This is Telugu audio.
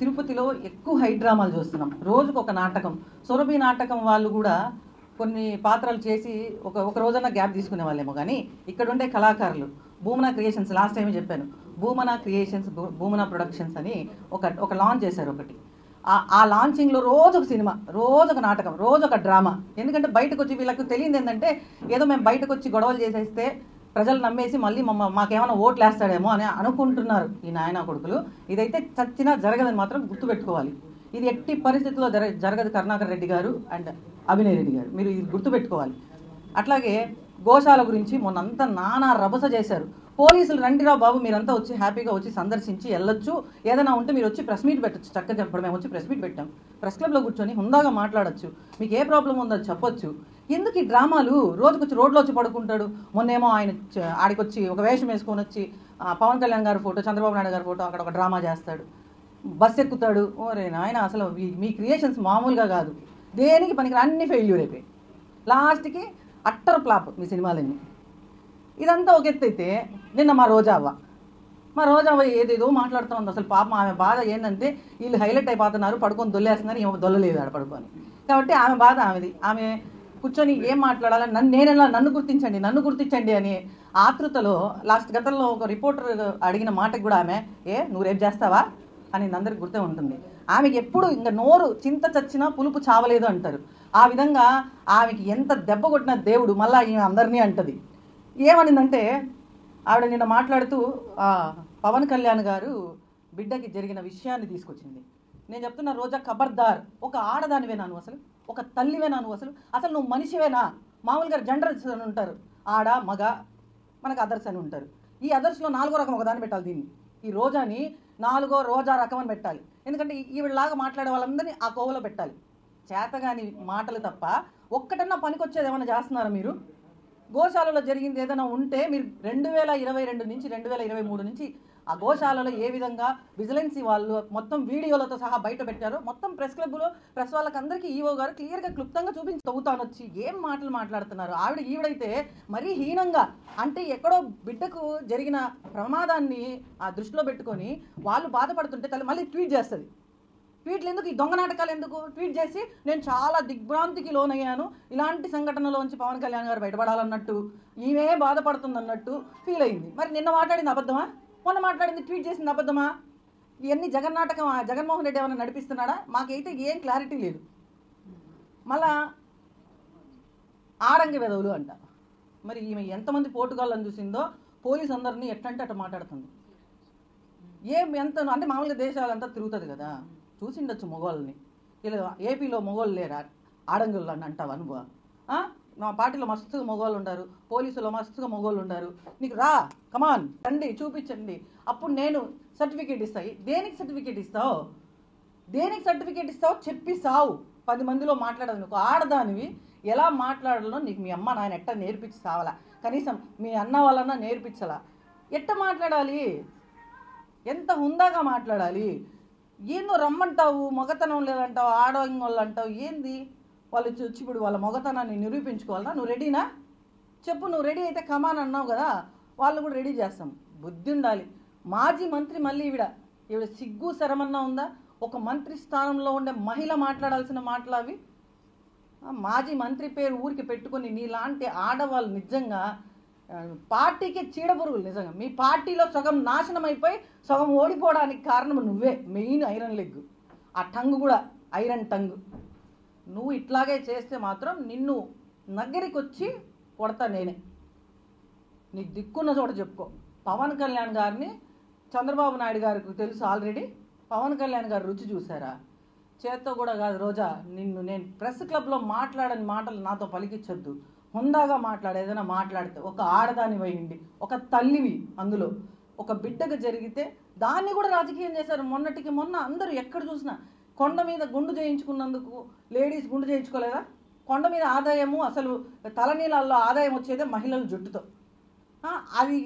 తిరుపతిలో ఎక్కువ హై డ్రామాలు చూస్తున్నాం. రోజుకు ఒక నాటకం. సురభి నాటకం వాళ్ళు కూడా కొన్ని పాత్రలు చేసి ఒక రోజన్నా గ్యాప్ తీసుకునే వాళ్ళేమో. కానీ ఇక్కడ ఉండే కళాకారులు భూమన క్రియేషన్స్, లాస్ట్ టైం చెప్పాను, భూమన క్రియేషన్స్, భూమన ప్రొడక్షన్స్ అని ఒక లాంచ్ చేశారు ఒకటి. ఆ లాంచింగ్లో రోజు ఒక సినిమా, రోజు ఒక నాటకం, రోజు ఒక డ్రామా. ఎందుకంటే బయటకు వచ్చి వీళ్ళకి తెలియదు ఏంటంటే ఏదో మేము బయటకు వచ్చి గొడవలు చేసేస్తే ప్రజలు నమ్మేసి మళ్ళీ మాకేమైనా ఓట్లు వేస్తాడేమో అని అనుకుంటున్నారు ఈ నాయనా కొడుకులు. ఇదైతే చచ్చినా జరగదని మాత్రం గుర్తుపెట్టుకోవాలి. ఇది ఎట్టి పరిస్థితుల్లో జరగదు. కరుణాకర్ రెడ్డి గారు అండ్ అభినయ్ రెడ్డి గారు, మీరు ఇది గుర్తుపెట్టుకోవాలి. అట్లాగే గోశాల గురించి మొన్నంతా నానా రభస చేశారు. పోలీసులు రండిరా బాబు, మీరంతా వచ్చి హ్యాపీగా వచ్చి సందర్శించి వెళ్ళొచ్చు, ఏదైనా ఉంటే మీరు వచ్చి ప్రెస్ మీట్ పెట్టచ్చు. చక్కగా చెప్పడం, మేము వచ్చి ప్రెస్ మీట్ పెట్టాం, ప్రెస్ క్లబ్లో కూర్చొని హుందాగా మాట్లాడచ్చు, మీకు ఏ ప్రాబ్లం ఉందో చెప్పొచ్చు. ఎందుకు ఈ డ్రామాలు? రోజుకొచ్చి రోడ్లో వచ్చి పడుకుంటాడు. మొన్నేమో ఆయన ఆడికొచ్చి ఒక వేషం వేసుకొని వచ్చి పవన్ కళ్యాణ్ గారి ఫోటో, చంద్రబాబు నాయుడు గారి ఫోటో అక్కడ ఒక డ్రామా చేస్తాడు, బస్ ఎక్కుతాడు. ఓరే నాయన, అసలు మీ క్రియేషన్స్ మామూలుగా కాదు. దేనికి పనికి అన్ని ఫెయిల్యూర్ అయిపోయి లాస్ట్కి అట్టర్ ఫ్లాప్ మీ సినిమాలన్నీ. ఇదంతా ఒక ఎత్తు అయితే, నిన్న మా రోజావ్వ ఏదేదో మాట్లాడుతూ ఉంది. అసలు పాపం ఆమె బాధ ఏంటంటే వీళ్ళు హైలైట్ అయిపోతున్నారు, పడుకొని దొల్లేస్తున్నారు, ఏమో దొల్లలేదు ఆడ పడుకొని. కాబట్టి ఆమె బాధ ఆమెది. ఆమె కూర్చొని ఏం మాట్లాడాలని నన్ను గుర్తించండి అని ఆతృతలో గతంలో ఒక రిపోర్టర్ అడిగిన మాటకు కూడా ఆమె నువ్వు రేపు చేస్తావా అని అందరికి గుర్తే ఉంటుంది. ఆమెకి ఎప్పుడు ఇంకా నోరు చింత చచ్చినా పులుపు చావలేదు అంటారు. ఆ విధంగా ఆమెకి ఎంత దెబ్బ కొట్టిన దేవుడు మళ్ళీ ఈమె అందరినీ అంటది. ఏమనిందంటే ఆవిడ నిన్న మాట్లాడుతూ పవన్ కళ్యాణ్ గారు బిడ్డకి జరిగిన విషయాన్ని తీసుకొచ్చింది. నేను చెప్తున్నా, రోజా ఖబర్దార్, ఒక ఆడదానివేనా నువ్వు? అసలు ఒక తల్లివేనా నువ్వు? అసలు నువ్వు మనిషివేనా? మామూలుగా జెండర్స్ అని ఉంటారు, ఆడ మగ, మనకు అదర్స్ అని ఉంటారు. ఈ అదర్స్లో 4వ రకం ఒకదాన్ని పెట్టాలి. దీన్ని ఈ రోజాని 4వ రోజా రకం అని పెట్టాలి. ఎందుకంటే ఈవిడలాగా మాట్లాడే వాళ్ళందరినీ ఆ కోవలో పెట్టాలి. చేతగాని మాటలు తప్ప ఒక్కటన్నా పనికొచ్చేది ఏమైనా చేస్తున్నారా మీరు? గోశాలలో జరిగింది ఏదైనా ఉంటే మీరు 2022 నుంచి 2023 నుంచి ఆ గోశాలలో ఏ విధంగా విజిలెన్సీ వాళ్ళు మొత్తం వీడియోలతో సహా బయట పెట్టారో మొత్తం ప్రెస్ క్లబ్లో ప్రెస్ వాళ్ళకందరికీ ఈవో గారు క్లియర్గా క్లుప్తంగా చూపించి తవ్వుతానొచ్చి ఏం మాటలు మాట్లాడుతున్నారు. ఈవిడైతే మరీ హీనంగా, అంటే ఎక్కడో బిడ్డకు జరిగిన ప్రమాదాన్ని ఆ దృష్టిలో పెట్టుకొని వాళ్ళు బాధపడుతుంటే మళ్ళీ ట్వీట్ చేస్తుంది. ట్వీట్లు ఎందుకు? ఈ దొంగ నాటకాలు ఎందుకు? ట్వీట్ చేసి నేను చాలా దిగ్భ్రాంతికి లోనయ్యాను, ఇలాంటి సంఘటనలోంచి పవన్ కళ్యాణ్ గారు బయటపడాలన్నట్టు, ఈమె బాధపడుతుంది అన్నట్టు ఫీల్ అయింది. మరి నిన్న మాట్లాడింది అబద్ధమా? మొన్న మాట్లాడింది, ట్వీట్ చేసింది అబద్ధమా? ఇవన్నీ జగన్నాటకం. జగన్మోహన్ రెడ్డి ఏమైనా నడిపిస్తున్నాడా? మాకైతే ఏం క్లారిటీ లేదు. మళ్ళా ఆడంగి వెదవులు అంట. మరి ఈమె ఎంతమంది పోటుగాళ్ళని చూసిందో పోలీసు అందరినీ ఎట్లంటే అట్లా మాట్లాడుతుంది. ఎంత అంటే మామూలుగా దేశాలంతా తిరుగుతుంది కదా, చూసిండొచ్చు మగవాళ్ళని. ఇలా ఏపీలో మగవాళ్ళు లేరా ఆడంగులు అని అంటావా నువ్వు? మా పార్టీలో మస్తుగా మగవాళ్ళు ఉన్నారు, పోలీసులో మస్తుగా మగవాళ్ళు ఉన్నారు. నీకు రా, కమాన్ రండి, చూపించండి, అప్పుడు నేను సర్టిఫికేట్ ఇస్తాయి. దేనికి సర్టిఫికేట్ ఇస్తావు? చెప్పి సావు. 10 మందిలో మాట్లాడదు. నువ్వు ఆడదానివి, ఎలా మాట్లాడాలో నీకు మీ అమ్మ నాయన ఎట్ట నేర్పించి సావాలా? కనీసం మీ అన్న వాళ్ళన్నా నేర్పించాలా? ఎట్ట మాట్లాడాలి? ఎంత హుందాగా మాట్లాడాలి? ఏందో రమ్మంటావు, మగతనం లేదంటావు, ఆడవాళ్ళు అంటావు. ఏంది? వాళ్ళు వచ్చి ఇప్పుడు వాళ్ళ మగతనాన్ని నిరూపించుకోవాలన్నా? నువ్వు రెడీనా? చెప్పు. నువ్వు రెడీ అయితే కమాన్ అన్నావు కదా, వాళ్ళు కూడా రెడీ చేస్తాం. బుద్ధి ఉండాలి. మాజీ మంత్రి మళ్ళీ ఈవిడ సిగ్గు శరమన్నా ఉందా? ఒక మంత్రి స్థానంలో ఉండే మహిళ మాట్లాడాల్సిన మాటలు అవి. మాజీ మంత్రి పేరు ఊరికి పెట్టుకొని నీలాంటి ఆడవాళ్ళు నిజంగా పార్టీకి చీడపురుగులు. నిజంగా మీ పార్టీలో సగం నాశనం అయిపోయి సగం ఓడిపోవడానికి కారణం నువ్వే. మెయిన్ ఐరన్ లెగ్, ఆ టంగ్ కూడా ఐరన్ టంగ్. నువ్వు ఇట్లాగే చేస్తే మాత్రం నిన్ను నగ్గరికి వచ్చి కొడతా నేనే. నీకు దిక్కున్న చోట చెప్పుకో. పవన్ కళ్యాణ్ గారిని చంద్రబాబు నాయుడు గారికి తెలుసు ఆల్రెడీ. పవన్ కళ్యాణ్ గారు రుచి చూసారా? చేత్తో కూడా కాదు రోజా, నేను ప్రెస్ క్లబ్లో మాట్లాడని మాటలు నాతో పలికించొద్దు. హుందాగా ఏదైనా మాట్లాడితే ఒక ఆడదాని వేయండి, ఒక తల్లివి. అందులో ఒక బిడ్డకు జరిగితే దాన్ని కూడా రాజకీయం చేశారు. మొన్నటికి మొన్న అందరూ ఎక్కడ చూసినా కొండ మీద గుండు చేయించుకున్నందుకు లేడీస్ గుండు చేయించుకోలేదా? కొండ మీద ఆదాయము, అసలు తలనీళ్ళల్లో ఆదాయం వచ్చేదే మహిళల జుట్టుతో. అది